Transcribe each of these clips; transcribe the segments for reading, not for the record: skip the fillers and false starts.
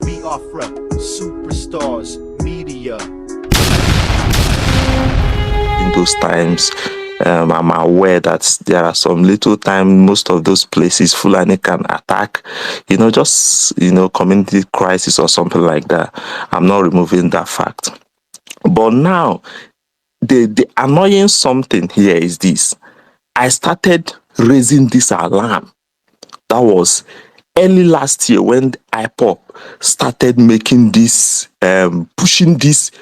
Biafra, superstars, media. In those times, I'm aware that there are some little time most of those places Fulani can attack, just community crisis or something like that. I'm not removing that fact. But now, the annoying something here is this. I started raising this alarm. That was early last year when IPOP started making this, pushing this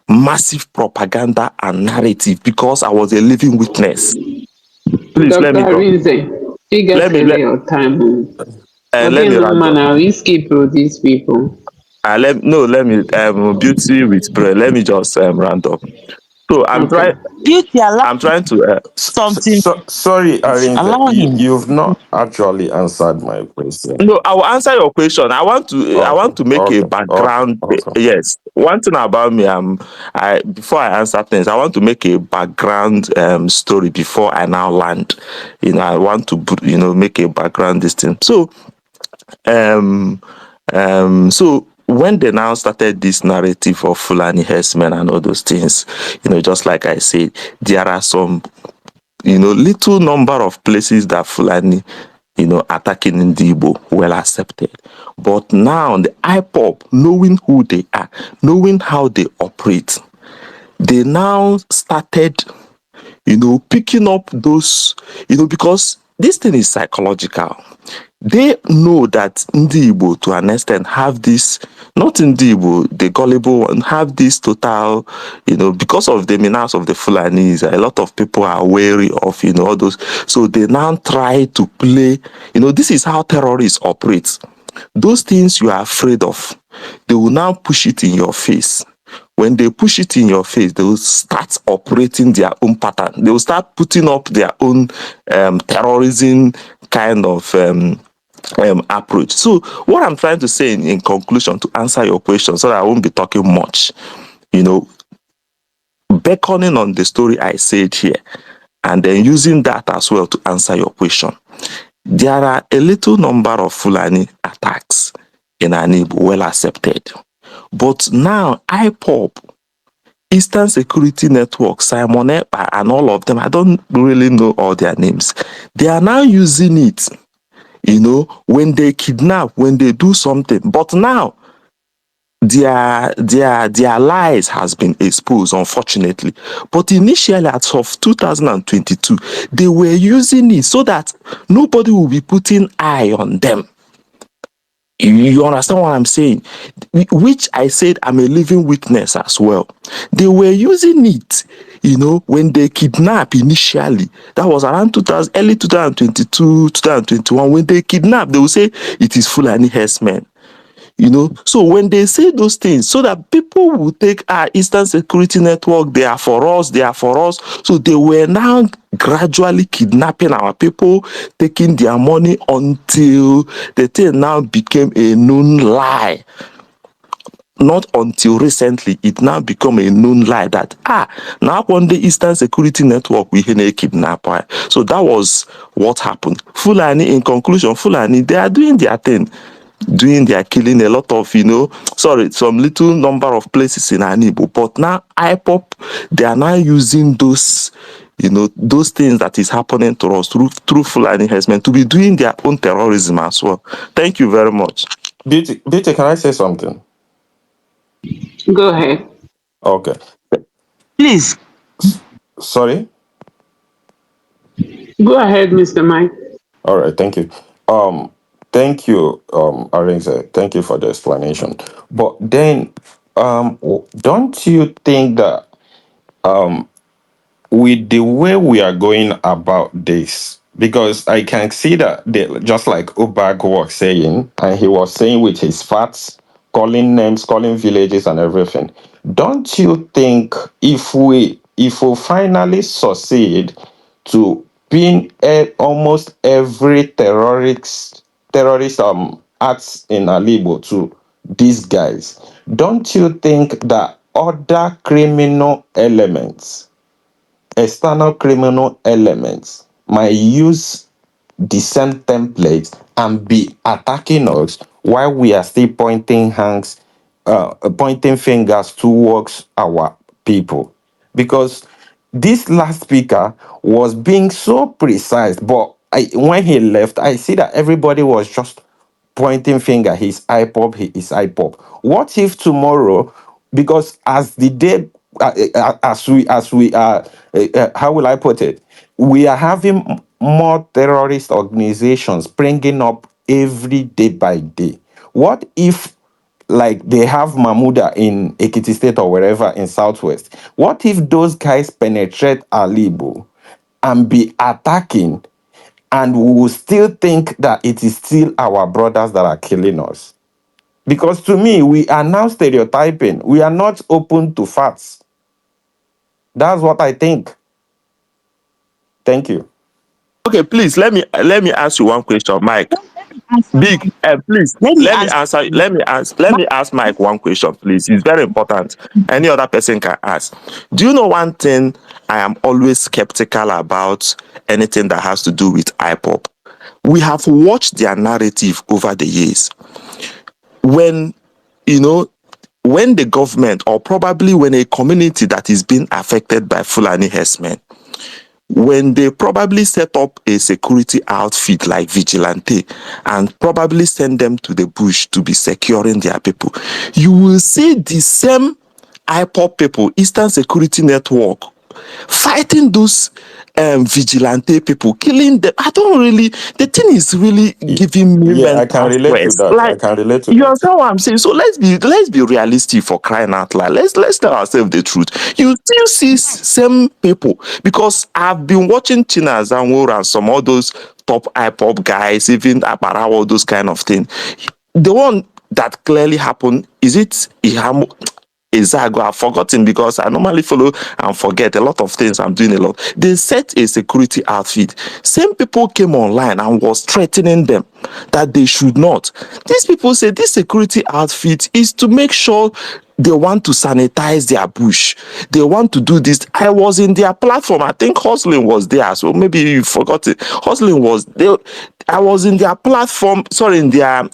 massive propaganda and narrative because I was a living witness. Please let me Dr. go. Rinze, you Let get me let your time. let me round Adadiolamma up. na risky for these people. Let me beauty with prayer. Let me just round up. So Okay. Beauty, allow I'm trying to something. Sorry, Arinze, Allow him. you've not actually answered my question. no, I will answer your question. I want to make a background. Okay. Yes, one thing about me, I before I answer things, I want to make a background story before I now land. I want to make a background this thing. So so when they now started this narrative of Fulani herdsmen and all those things, just like I said, there are some little number of places that Fulani attacking in the Igbo well accepted. But now the IPOP, knowing who they are, knowing how they operate, they now started picking up those, because this thing is psychological. They know that Ndi Igbo to an extent have this, not Ndi Igbo, the gullible one, have this total, because of the menace of the Fulanis, a lot of people are wary of, all those. So they now try to play, this is how terrorists operate. Those things you are afraid of, they will now push it in your face. When they push it in your face, they will start operating their own pattern. They will start putting up their own terrorism kind of approach. So what I'm trying to say in conclusion to answer your question, so that I won't be talking much, beckoning on the story I said here, and then using that as well to answer your question. There are a little number of Fulani attacks in Anibu well accepted. But now IPOP, Eastern Security Network, Simon Ekpa, and all of them, I don't really know all their names. They are now using it, when they kidnap, when they do something. But now their lies has been exposed, unfortunately. But initially, as of 2022, they were using it so that nobody will be putting eye on them. You understand what I'm saying? Which I said I'm a living witness as well. They were using it, when they kidnap initially. That was around early 2022, 2021. When they kidnap, they will say it is Fulani herdsmen. So when they say those things, so that people will take our Eastern Security Network, they are for us. So they were now gradually kidnapping our people, taking their money until the thing now became a known lie. Not until recently, it now become a known lie that, now one day Eastern Security Network, we had a kidnapper. So that was what happened. Fulani, in conclusion, Fulani, they are doing their thing. They are killing a lot of, some little number of places in Anibo. But now IPOP, they are now using those, those things that is happening to us through Fulani herdsmen to be doing their own terrorism as well. Thank you very much. Beauty, can I say something? Go ahead. Okay. Please. Sorry? Go ahead, Mr. Mike. All right, thank you. Thank you, Arinze. Thank you for the explanation. But then, don't you think that with the way we are going about this, because I can see that just like Ubag was saying, and he was saying with his facts, calling names, calling villages and everything. Don't you think if we finally succeed to pin almost every terrorist acts in Alibo to these guys, don't you think that other criminal elements, external criminal elements, might use the same template and be attacking us while we are still pointing fingers towards our people. Because this last speaker was being so precise, but when he left, I see that everybody was just pointing finger. He's IPOP, he is IPOP. What if tomorrow, because as the day, as we are, how will I put it? We are having more terrorist organizations springing up every day by day. What if, like they have Mamuda in Ekiti State or wherever in Southwest? What if those guys penetrate Alibo and be attacking, and we will still think that it is still our brothers that are killing us? Because to me, we are now stereotyping. We are not open to facts. That's what I think. Thank you. Okay, please let me ask you one question, Mike. Answer Big, Mike. please Let me let me answer. answer. Let me ask Mike one question, please. It's very important. Any other person can ask. Do you know one thing I am always skeptical about anything that has to do with IPOP? We have watched their narrative over the years. When when the government, or probably when a community that is being affected by Fulani herdsmen, when they probably set up a security outfit like vigilante and probably send them to the bush to be securing their people, you will see the same IPOP people, Eastern Security Network, fighting those vigilante people, killing them. The thing is really giving me Yeah, I mental can relate to stress. that. I Like, can relate to you that. understand what I'm saying? So let's be realistic, for crying out loud. Let's tell ourselves the truth. You still see same people, because I've been watching China Zanwor and some of those top IPOP guys, even Apara, all those kind of things. The one that clearly happened, is it Ihamo? Exactly, I've forgotten, because I normally follow and forget a lot of things. I'm doing a lot. They set a security outfit. Same people came online and was threatening them that they should not. These people say this security outfit is to make sure they want to sanitize their bush. They want to do this. I was in their platform. I think Hustling was there. So maybe you forgot it. Hustling was there. I was in their platform. Sorry, in their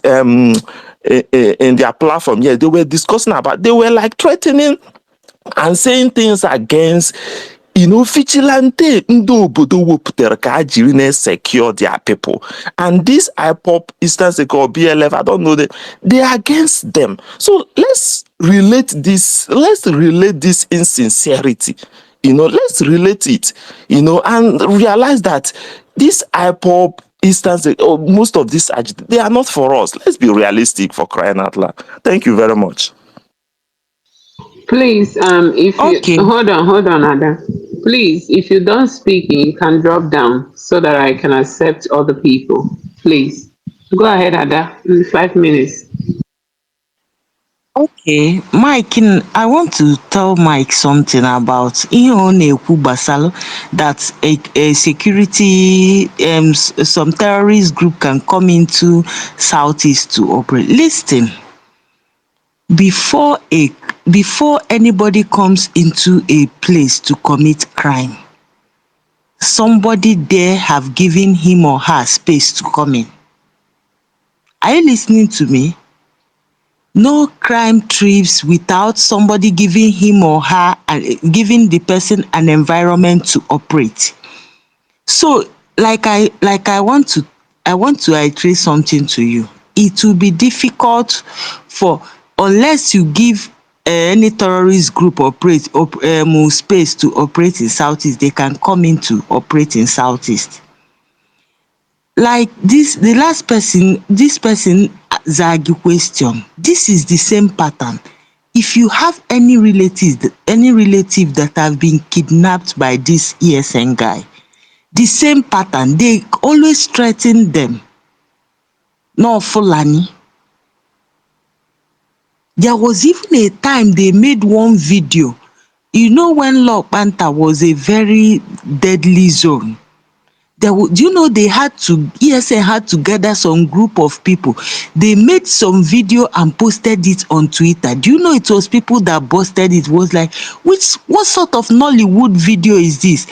platform. Yeah, they were discussing about. They were like threatening and saying things against vigilante ndị obodo wepụtara ka ha jiri na-secure their people, and this IPOP, Eastern Secure, BLF, I don't know, they are against them. So let's relate this insincerity, let's relate it, and realize that this IPOP, Eastern Secure, most of these, they are not for us. Let's be realistic, for crying out loud. Thank you very much. Please, if you Okay. hold on, Ada. Please, if you don't speak, you can drop down so that I can accept other people. Please, go ahead, Ada. In 5 minutes. Okay, Mike, I want to tell Mike something about ihe ọ na-ekwu gbasara that a security some terrorist group can come into Southeast to operate. Listen, before anybody comes into a place to commit crime, somebody there have given him or her space to come in. Are you listening to me? No crime thrives without somebody giving him or her, giving the person an environment to operate. So, I want to iterate something to you. It will be difficult unless you give any terrorist group space to operate in Southeast, they can come in to operate in Southeast. Like this, this person Zagi question, this is the same pattern. If you have any relative that have been kidnapped by this ESN guy, the same pattern, they always threaten them. No Fulani. There was even a time they made one video. When Lok Panther was a very deadly zone, do you know ESN had to gather some group of people. They made some video and posted it on Twitter. Do you know it was people that busted it? Was like, what sort of Nollywood video is this?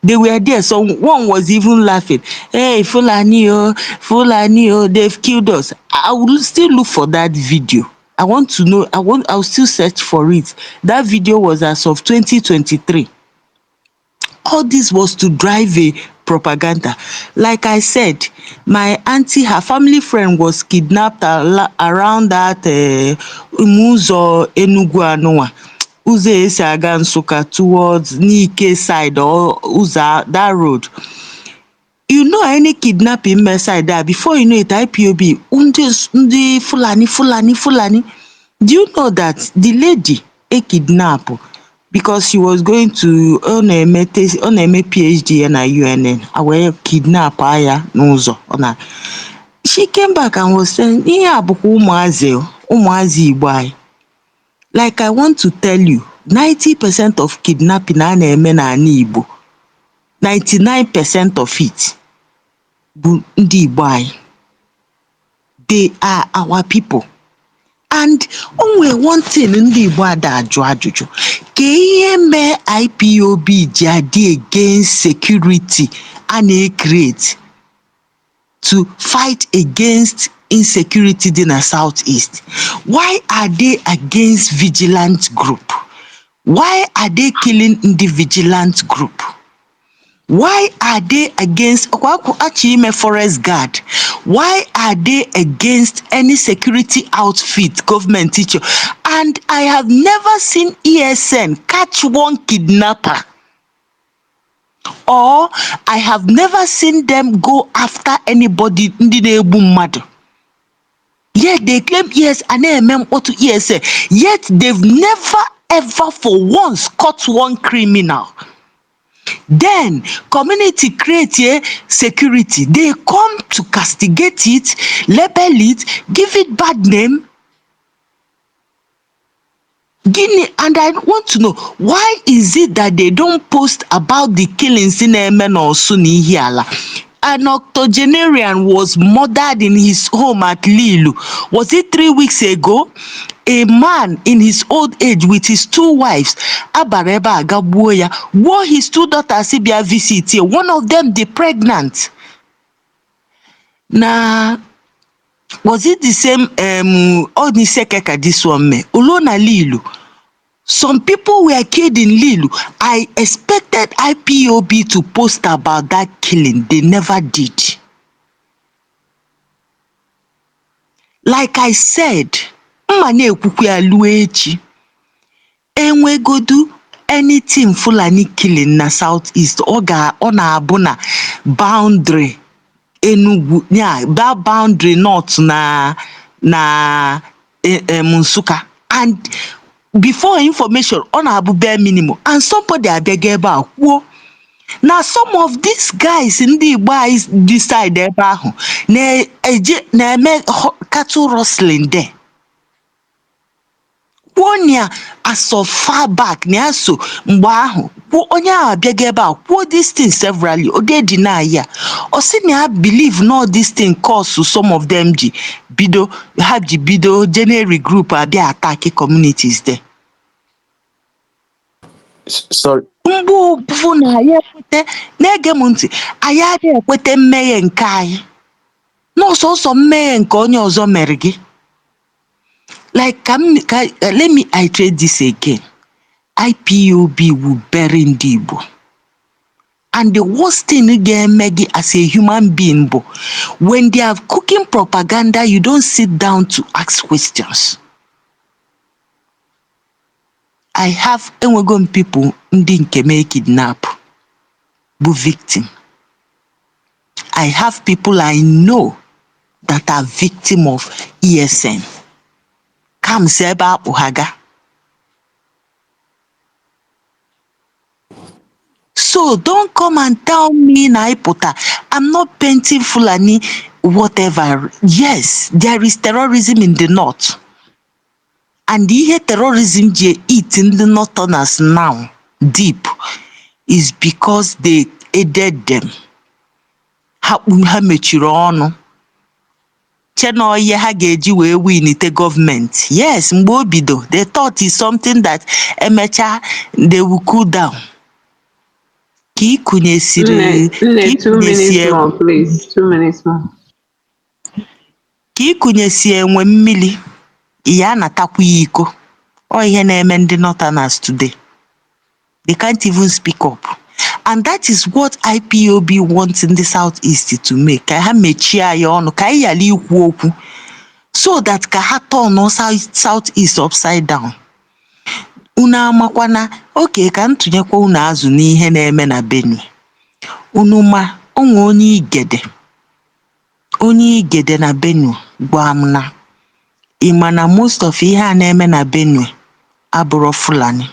They were there. So one was even laughing. Hey, Fulani, they've killed us. I will still look for that video. I want to know. I'll still search for it. That video was as of 2023. All this was to drive a propaganda. Like I said, my auntie, her family friend was kidnapped around that Umuzo Enugu Anoa. Ụzọ esi aga Nsukka towards Nike side or Uza, that road. You know any kidnapping side there, before you know it, IPOB, Undi Fulani. Do you know that the lady a kidnap because she was going to on a PhD and a UNN, away kidnap ya n'ụzọ. She came back and was saying, ihe a bụkwa ụmụazị Igbo anyị. Like I want to tell you, 90% of kidnapping a na-eme n'ala Igbo, 99% of it bụ ndị Igbo anyị. They are our people. And only one thing ndị Igbo ada ajụ ajụjụ. Ka ihe mee IPOB ji adị against security a na-create to fight against insecurity in the southeast? Why are they against vigilant group? Why are they killing in the vigilant group? Why are they against Achime forest guard? Why are they against any security outfit, government teacher? And I have never seen ESN catch one kidnapper. Or I have never seen them go after anybody in the neighborhood. Yet they claim yes, and to ESN. Yet they've never ever for once caught one criminal. Then community create security. They come to castigate it, label it, give it bad name. Guinea, and I want to know, why is it that they don't post about the killings in Emen or Suni Hiala? An octogenarian was murdered in his home at Lilu. Was it 3 weeks ago? A man in his old age with his 2 wives, Abareba Agabuoya, wore his 2 daughters Sibia visit here. One of them, the pregnant. Now, was it the same Onisekeka this one me? Olona Lilu. Some people were killed in Lilu. I expected IPOB to post about that killing. They never did. Like I said, enwegodu anything Fulani killing na southeast oga ona abuna boundary Enugu, yeah, that boundary north na Nsukka. And before information on Abu bare minimum, and somebody abegeba whoa. Now some of these guys in the boys decide na make cattle rustling there. One year as of far back near so mbaho onya abegeba who this thing severally or they deny ya or see me I believe no this thing cause to some of them bido generic group are they attacking communities there. Sorry. Mbu bufuna ya kwete nege munti ayade ekwete mmeye nke anyị no so mmeye nke onye ọzọ mere gị. Like let me iterate this again. IPOB will bury ndị Igbo. And the worst thing again, Maggie, as a human being, when they are cooking propaganda, you don't sit down to ask questions. I have Enwegon people ndị make kidnap, bu victim. I have people I know that are victim of ESN. Come seba uhaga. So don't come and tell me Naipota, I'm not painting Fulani, whatever. Yes, there is terrorism in the north. And the terrorism they eat in the northerners now, deep, is because they aided them. Win it government. Yes, Mbobido. They thought it's something that they will cool down. ka ị kụnyesiri Nne, 2 minutes more, please. 2 minutes more. ka ị kụnyesi enwe mmiri ya anatakwa ya iko. Ọ ihe na-eme ndị Northerners today. They can't even speak up. And that is what IPOB wants in the Southeast to make. Ka ha mechie ya ọnụ, ka anyị ghara ikwu okwu. So that ka ha turn Southeast upside down. Unu amakwana, okay, ka ntụnyekwa unu azụ n'ihe na-eme na Benue. Unu ma onwe onye igede na Benue gwa m na ịma na most of ihe a na-eme na Benue abụrụ Fulani.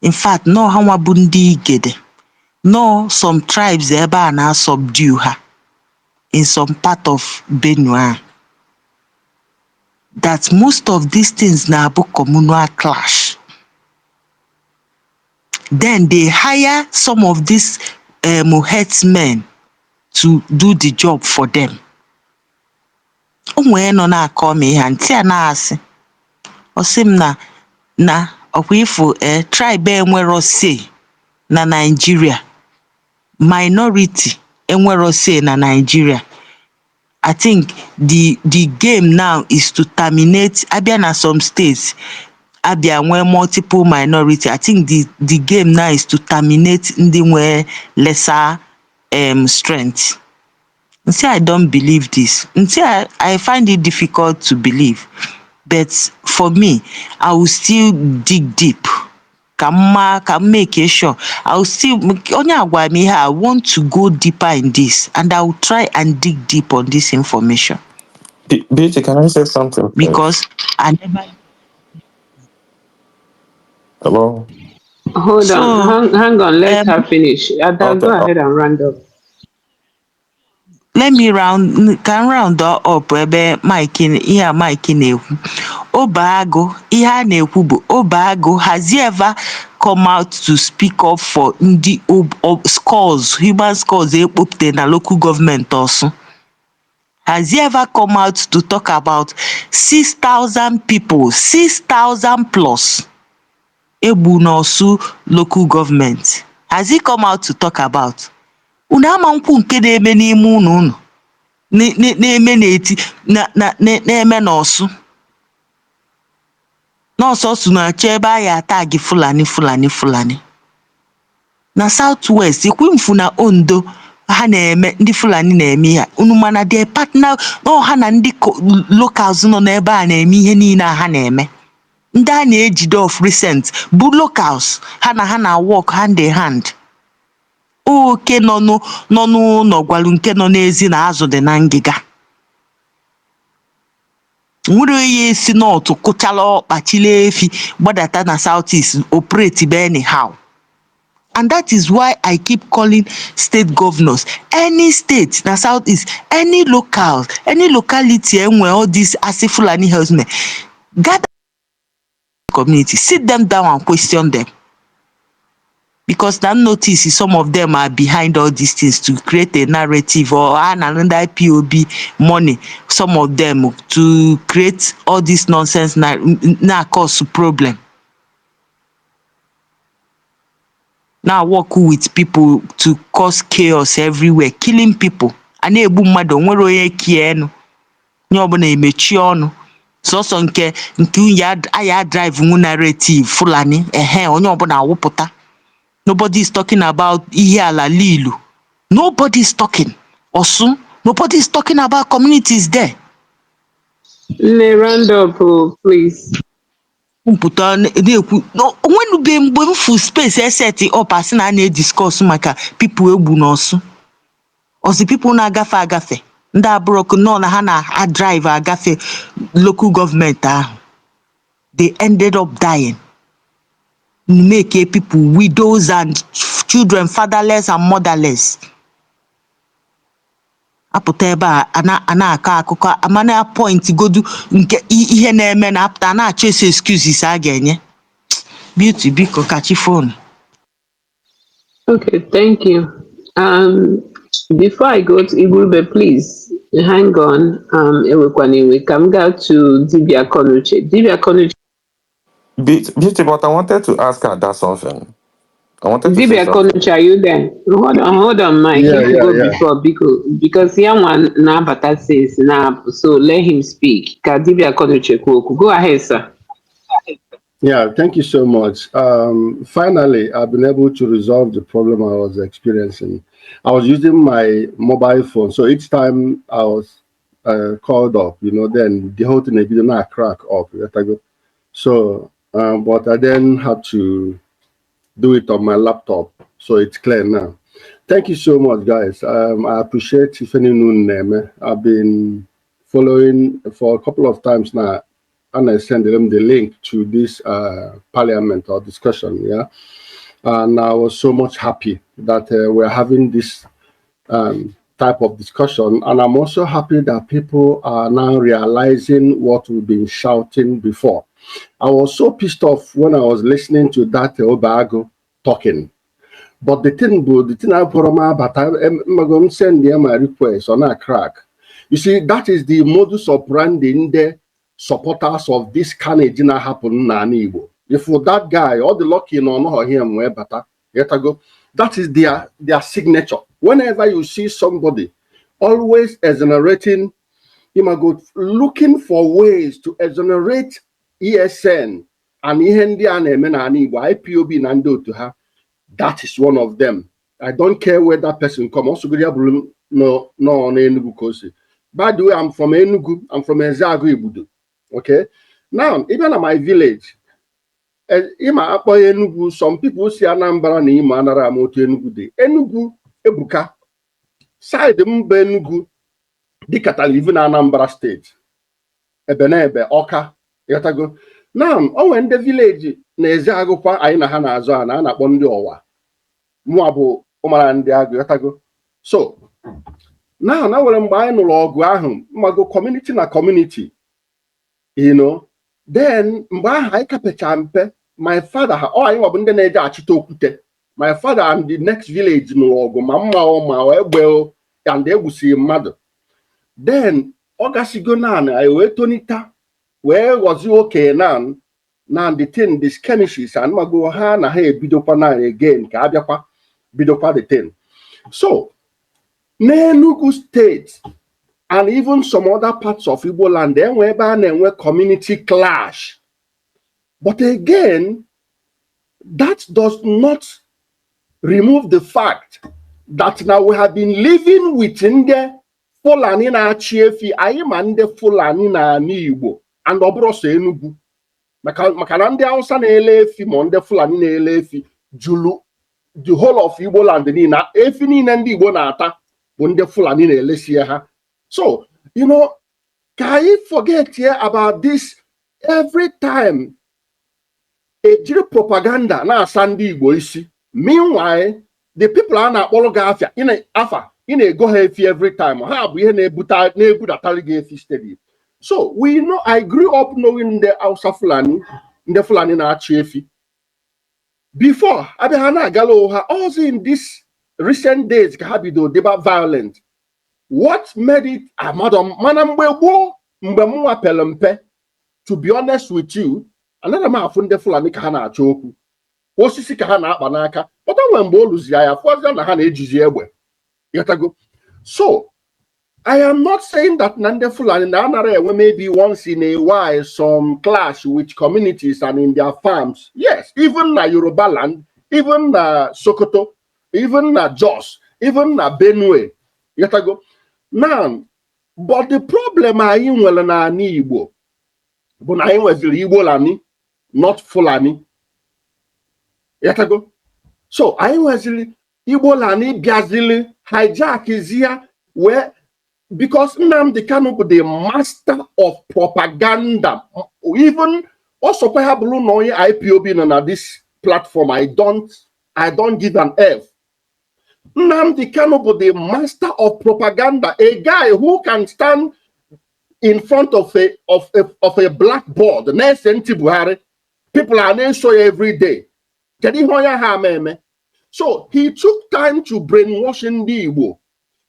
In fact, no ha nwa bụ ndị igede. No, some tribes ebe a na-subdue ha in some part of Benue. That most of these things na-abụ communal clash. Then they hire some of these headsmen to do the job for them. Onwe nọ na-akọ m ihe ntị a na-asị. Ọ sị m na ọkwa ifo tribe enwero say na Nigeria. Minority enwero say na Nigeria. I think the game now is to terminate. Abia na some states, Abia nwere multiple minority. I think the game now is to terminate ndị nwere lesser strength. See, I don't believe this. I find it difficult to believe. But for me, I will still dig deep. Can make sure. I will still I want to go deeper in this, and I will try and dig deep on this information. BT, can I say something? Because I never. Hello. Hold on, hang on. Let her finish. Ada, go ahead and round up. Let me round up ebe Mike na-ekwu. Obago, ihe a na-ekwu bụ Obago, has he ever come out to speak up for ndị scores, human scores ekpopụta na local government also? Has he ever come out to talk about 6,000 people, 6,000 plus egbu n'Osu local government? Has he come out to talk about? Unu ama nkwu nke na-eme n'ime unu na-eme n'eti na-eme n'Osu. N'Osu na-achọ ebe a ya atagi Fulani. Na Southwest, ikwemfu na Ondo ha na-eme ndị Fulani na-eme ya. Unu mana their partner no ha na ndị locals nọ n'ebe a na-eme ihe niile ha na-eme. Ndị a na-ejide of recent bụ locals ha na work hand in hand. Oke nọ n'ụlọ gwalu nke nọ n'ezi na azụ dị na ngịga. Nwere onye esi n'otu kụchala ọkpachila efi gbadata na Southeast operate be anyhow. And that is why I keep calling state governors, any state na Southeast, any locality enwe all these Asi Fulani herdsmen, gather community, sit them down and question them. Because that notice some of them are behind all these things to create a narrative or another IPOB money. Some of them to create all this nonsense now cause problem. Now work with people to cause chaos everywhere, killing people. And egbu mmadụ nwere onye kie enu. Nye ọbụla emechi ọnụ. Sọsọ nke ya drive narrative Fulani onye ọbụla awụpụta. Nobody is talking about ihe ala lilu. Nobody is talking. Osun, nobody is talking about communities there. Round up, please. When we full space set up as na discuss maka people egbu n'Osu. Or the people na-agafe. Ndị abụrụ nọ na ha na drive agafe local government ahụ. They ended up dying. Make people widows and children fatherless and motherless. Apụta ebe a na-akọ akụkọ amana point godu nke ihe na-eme na apụta na-achọ ese excuses a ga-enye. Beauty biko kachi phone. Okay, thank you. Before I go to Igube, please hang on. We come to Dibia Konuche. Beauty, but I wanted to ask her that something. I wanted to say Dibia something. Konuchi, are you there? Hold on, Mike. Yeah, If you yeah, go yeah. before, because Yawan Nabata says now, so let him speak. Dibia Konuchi, go ahead, sir. Yeah, thank you so much. Finally, I've been able to resolve the problem I was experiencing. I was using my mobile phone, so each time I was called up, then the whole thing did not crack up. So, but I then had to do it on my laptop, so it's clear now. Thank you so much, guys. I appreciate if any name. I've been following for a couple of times now, and I send them the link to this parliament or discussion. Yeah, and I was so much happy that we're having this type of discussion, and I'm also happy that people are now realizing what we've been shouting before. I was so pissed off when I was listening to that Obago talking. But the thing I put on my but I'm going to send them my request on a crack. You see, that is the modus operandi in the supporters of this carnage that happened in Igbo. If for that guy, all the lucky no him where better, go. That is their signature. Whenever you see somebody always exonerating, looking for ways to exonerate ESN and IPOB Nando to her. That is one of them. I don't care where that person come. Also, no on Enugu Kosi. By the way, I'm from Enugu. I'm from Ezago Ibudu. Okay. Now, even at my village, Ima Apo Enugu, some people see Anambra ni Ima Anara Moto Enugu de. Enugu Ebuka. Side Mbe Enugu. Dikata live in Anambra State. Ebe Oka. Yatago. Now, when the village na Ezago kwa aina hana azo ana bondi owa. Muabu Umarandi. So now when I no community na community, then my father, my father and the next village no mama and they will see mother. Then Ogasigonan, I wait Tonita, where was you okay now? Now the thing, the skirmishes, and Mago Hana, hey, Bidopana again, Kabiapa. Bidopa the thing. So, Nenugu State and even some other parts of Igbo land, then where community clash. But again, that does not remove the fact that now we have been living within the Fulani na Chiefi, Ayimande Fulani na Igbo, and Obrose Enugu. Makanande Hausa na Elefi, Monde Fulani na Elefi, Julu. The whole of Igbo land nina efini ndi Igbo na-ata bụ ndị Fulani na-elesi ha. So, can you forget here about this every time a jiri propaganda na-asa ndị Igbo isi? Meanwhile, the people are na-akpọrọ gị afia ị na-ego ha efi every time. Ha bụ ihe na-ebudatali gị efi steady. So, I grew up knowing the Hausa Fulani, ndị Fulani na-achị efi. Before, Abihana Galoha, also in these recent days, Kahabido, deba violent. What made it, Madam Manambo, Mbemua Pelempe, to be honest with you, another man funde Fulani Kahana Choku, Osisi Kahana Banaka, but I went Boluzia, for the Hana Ejiziebwe. Yatago. So, I am not saying that Nande Fulani Nanare maybe once in a while some clash with communities and in their farms. Yes, even na Yoruba land, even na Sokoto, even na Jos, even na Benue. Yatago. Now, but the problem I in na Igbo, but I was Igbo lani, not Fulani. Yatago. So I was Igbo lani Biazili hijack is here where. Because Nnamdi Kanu is the master of propaganda. Even also perhaps knowing IPOB on this platform, I don't give an F. Nnamdi Kanu is the master of propaganda. A guy who can stand in front of a blackboard. People are named so every day. So he took time to brainwash the Igbo.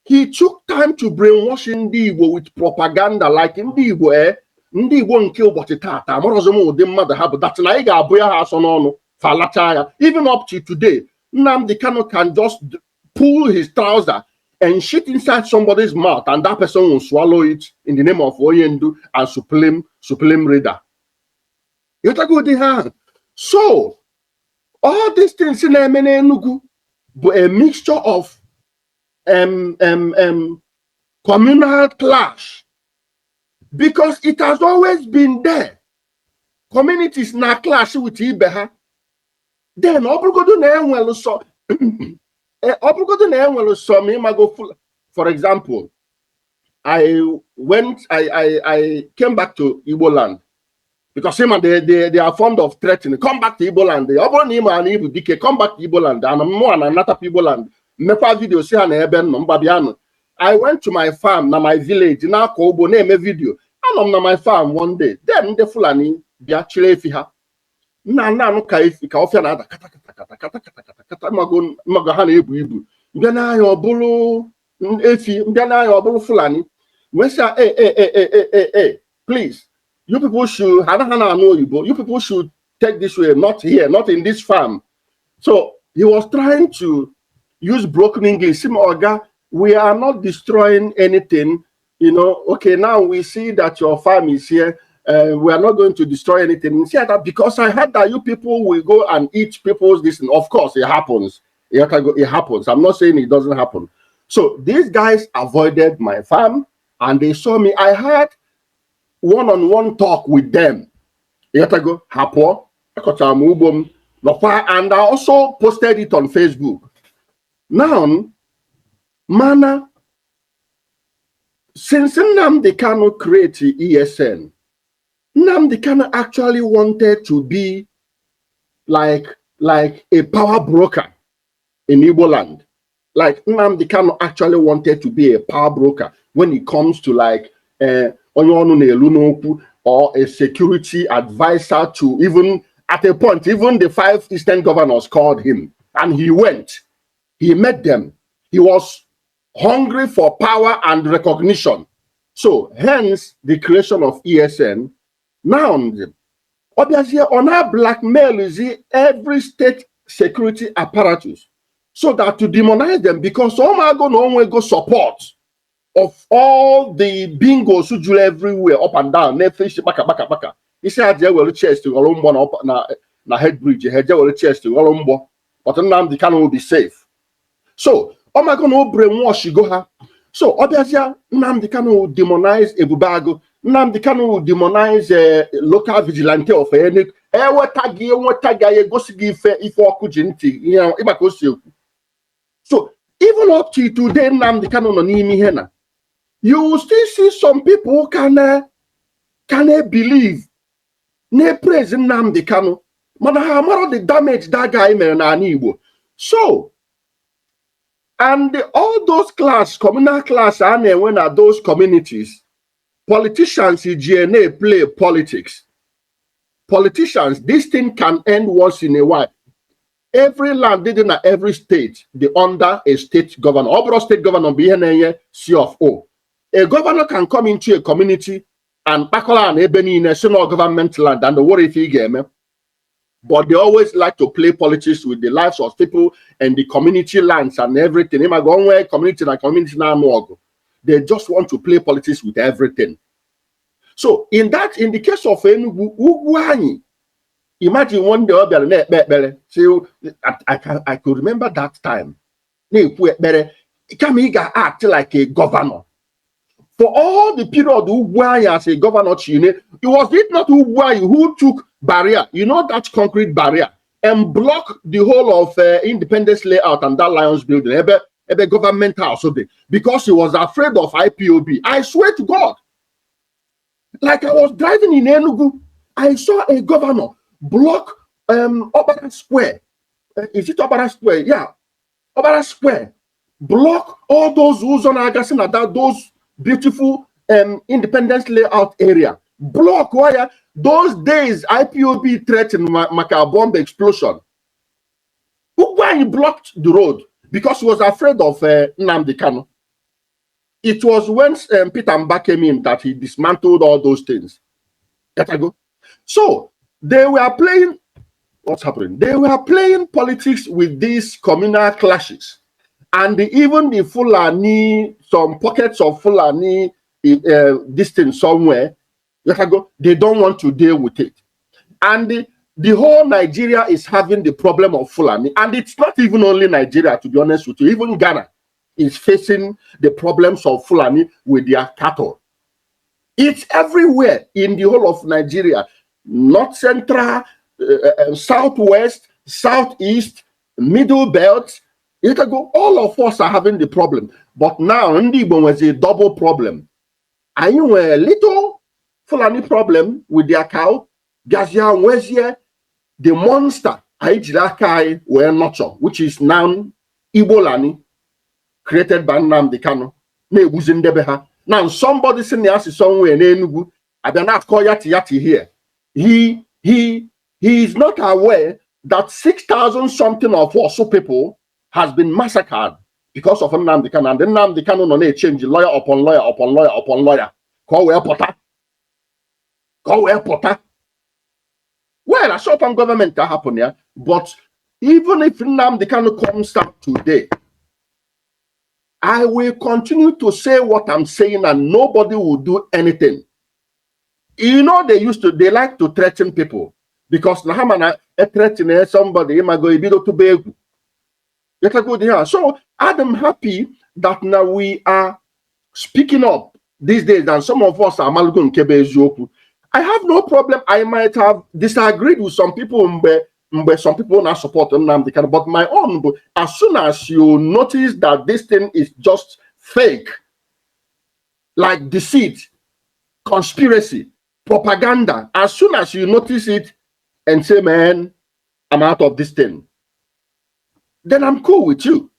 He took time to brainwash Ndi Igbo with propaganda like Ndi Igbo, Ndi Igbo nke ụbọchị tata. Amorozomo ụdị mmadụ ha bụ that na ị ga-abụ ya ha asọ n'ọnụ falachaya. Even up to today, Nnamdi Kanu can just pull his trouser and shit inside somebody's mouth, and that person will swallow it in the name of Oyendu and Supreme Reader. You take good hand. So all these things in Enugu, but a mixture of communal clash, because it has always been there. Communities na clash with Ibeha. Then obugodo na enwelu so obugodo na enwelu so me go full. For example, I came back to Igbo land because they are fond of threatening. Come back to Igbo land. Come back to Igbo land. And I'm more than another Igbo land. Video see I went to my farm, na my village, na Kobo, name a video. And I'm na my farm one day. Then the Fulani be actually if ha. Na no if ka ofia na kata magahana ebu. Mbana yo bulu efi, mbana yo bulu Fulani. We say hey, please. You people should you people should take this way, not here, not in this farm. So he was trying to use broken English. We are not destroying anything, you know. Okay, now we see that your farm is here. We are not going to destroy anything. See that because I heard that you people will go and eat people's this. Of course, it happens. It happens. I'm not saying it doesn't happen. So these guys avoided my farm and they saw me. I had one-on-one talk with them. And I also posted it on Facebook. Now, Mana, since Nnamdi Kanu created ESN, Nnamdi Kanu actually wanted to be like a power broker in Igbo land. Like Nnamdi Kanu actually wanted to be a power broker when it comes to like or a security advisor to even at a point, even the 5 Eastern governors called him and he went. He met them. He was hungry for power and recognition. So hence the creation of ESN. Now, obviously, on our blackmail is every state security apparatus so that to demonize them because some are going to go support of all the bingos who do everywhere up and down. Baka. He said, "I will chest to Olombo na head bridge. I will chest to Olombo, but now the can will be safe." So, oh my God, no brainwash go ha. So, obviously, Nnamdi Kanu will demonize Ebubago. Nnamdi Kanu will demonize local vigilante of any. So, even up to today, Nnamdi Kanu no nimi hena. You will still see some people can believe. Ne praise Nnamdi Kanu. Mana the damage that guy made na Igbo. So, and all those communal class, and when are those communities, politicians in GNA play politics. Politicians, this thing can end once in a while. Every land, in every state, they under a state governor. Overall state governor, C of O. A governor can come into a community and Bakola and Ebony in a national government land and the what if he game. But they always like to play politics with the lives of people and the community lands and everything. They just want to play politics with everything. So in the case of Enugu, imagine one day I could remember that time. Kamiga act like a governor. For all the period Ugwai as a governor, it was it not Ugwai who took barrier, you know, that concrete barrier, and block the whole of Independence layout and that Lions building, a government house, because he was afraid of IPOB. I swear to God. Like I was driving in Enugu, I saw a governor block Obara Square. Is it Obara Square? Yeah. Obara Square. Block all those who's on Agasin, those beautiful Independence layout area. Block wire. Those days, IPOB threatened Maka bomb explosion. Why he blocked the road? Because he was afraid of Nnamdi Kanu. It was when Peter Mba came in that he dismantled all those things. So they were playing what's happening? They were playing politics with these communal clashes. And even the Fulani, some pockets of Fulani, distant somewhere, they don't want to deal with it. And the whole Nigeria is having the problem of Fulani. And it's not even only Nigeria, to be honest with you. Even Ghana is facing the problems of Fulani with their cattle. It's everywhere in the whole of Nigeria. North Central, Southwest, Southeast, Middle Belt. All of us are having the problem. But now, Ndibo was a double problem. I know a little Fulani problem with their cow. Gazia Wesia, the monster, Aijirakai were nurture, which is now Ibolani, created by Nnamdi Kanu. Now somebody sitting there somewhere in Enugu, I do not call Yati here. He is not aware that 6,000 something of also people has been massacred because of Nnamdi Kanu. And then Nnamdi Kanu no change lawyer upon lawyer upon lawyer upon lawyer. Call where Potter. Call where Potter. Well, a short-term government can happen here, but even if Nnamdi Kanu comes up today, I will continue to say what I'm saying and nobody will do anything. You know, they like to threaten people because Nahamana threatening somebody, so I'm happy that now we are speaking up these days, and some of us are Malgun Kebezoku. I have no problem. I might have disagreed with some people, but some people not support Nnamdi Kanu. But my own, as soon as you notice that this thing is just fake, like deceit, conspiracy, propaganda, as soon as you notice it and say, man, I'm out of this thing, then I'm cool with you.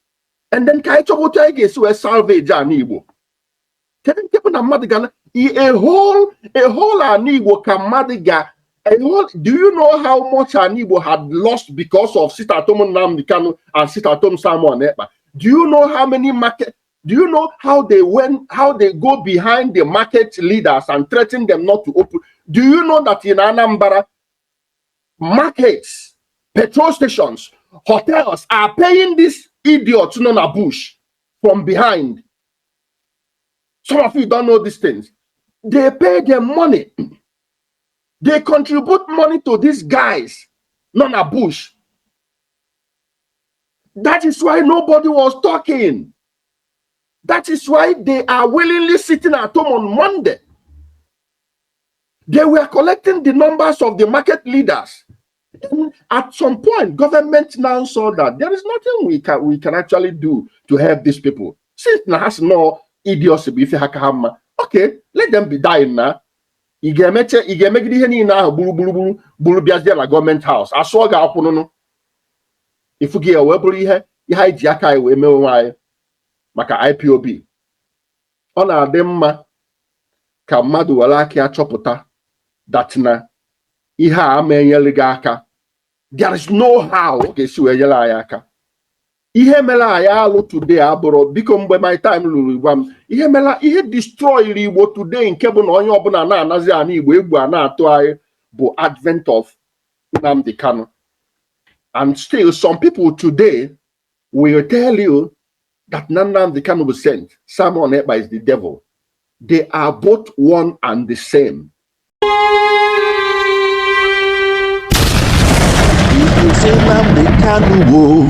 And then Kaichobuta gets where salvage an Igbo. A whole Anibo Kamadiga. Do you know how much Anibo had lost because of Sitatom Nnamdi Kanu and Sitatom Samuel Ekpa? Do you know how many market? Do you know how they go behind the market leaders and threaten them not to open? Do you know that in Anambra, markets, petrol stations, hotels are paying these idiots known as Bush from behind? Some of you don't know these things. They pay them money. They contribute money to these guys, not a Bush. That is why nobody was talking. That is why they are willingly sitting at home on Monday. They were collecting the numbers of the market leaders. And at some point, government now saw that there is nothing we can actually do to help these people. Since now has no idiocy, okay, let them be dying now. You get make the now bulu bias la government house. I saw ga no. If you get a webble here, you hide Jakai we me maka IPOB. Ona demma ka mmadụ were aka achọpụta that na ihe a menyere gị aka. There is no how ga-esi wee nyere anyị aka. Ihe mere anyị alụ today abụrụ biko mgbe my time lụrụ igwa m ihe mere ihe destroy Igbo today nke bụ na onye ọbụla na-anazi ana Igbo egwu a na-atụ anyị bụ advent of Nnamdi Kanu. And still some people today will tell you that Nnamdi Kanu was sent. Samuel Ekpa is the devil. They are both one and the same. Say Nnamdi Kanu,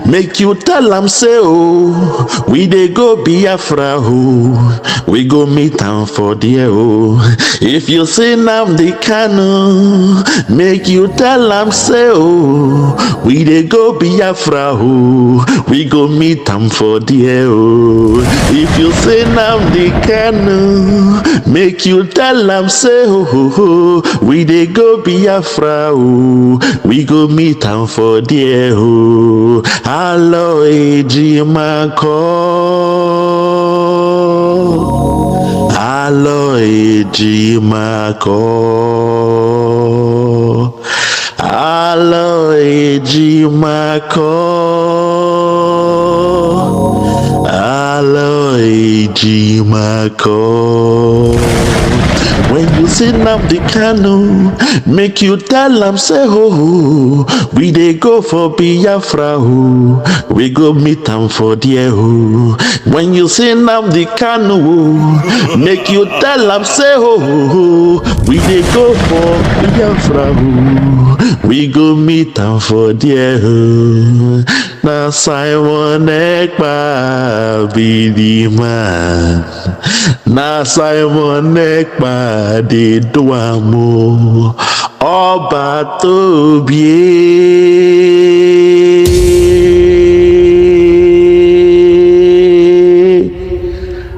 make you tell am say oh, we dey go Biafra oh, we go meet am for there oh. If you say Nnamdi Kanu, make you tell am say oh, we dey go Biafra oh, we go meet am for there oh. If you say Nnamdi Kanu, make you tell am say oh, we dey go Biafra oh, we go meet am for there oh. Alo ejimako, alo ejimako, alo ejimako, alo ejimako. When you say Nnamdi Kanu, make you tell am say oh, we dey go for Biafra oh, we go meet am for there oh. When you say Nnamdi Kanu oh, make you tell am say oh, we dey go for Biafra oh, we go meet am for there oh. Na Simon Ekpa be the man. Na Simon Ekpa dey do am o. Ọba tó bí.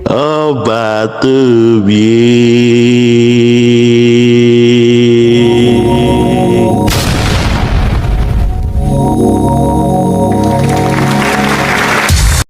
Ọba tó bí.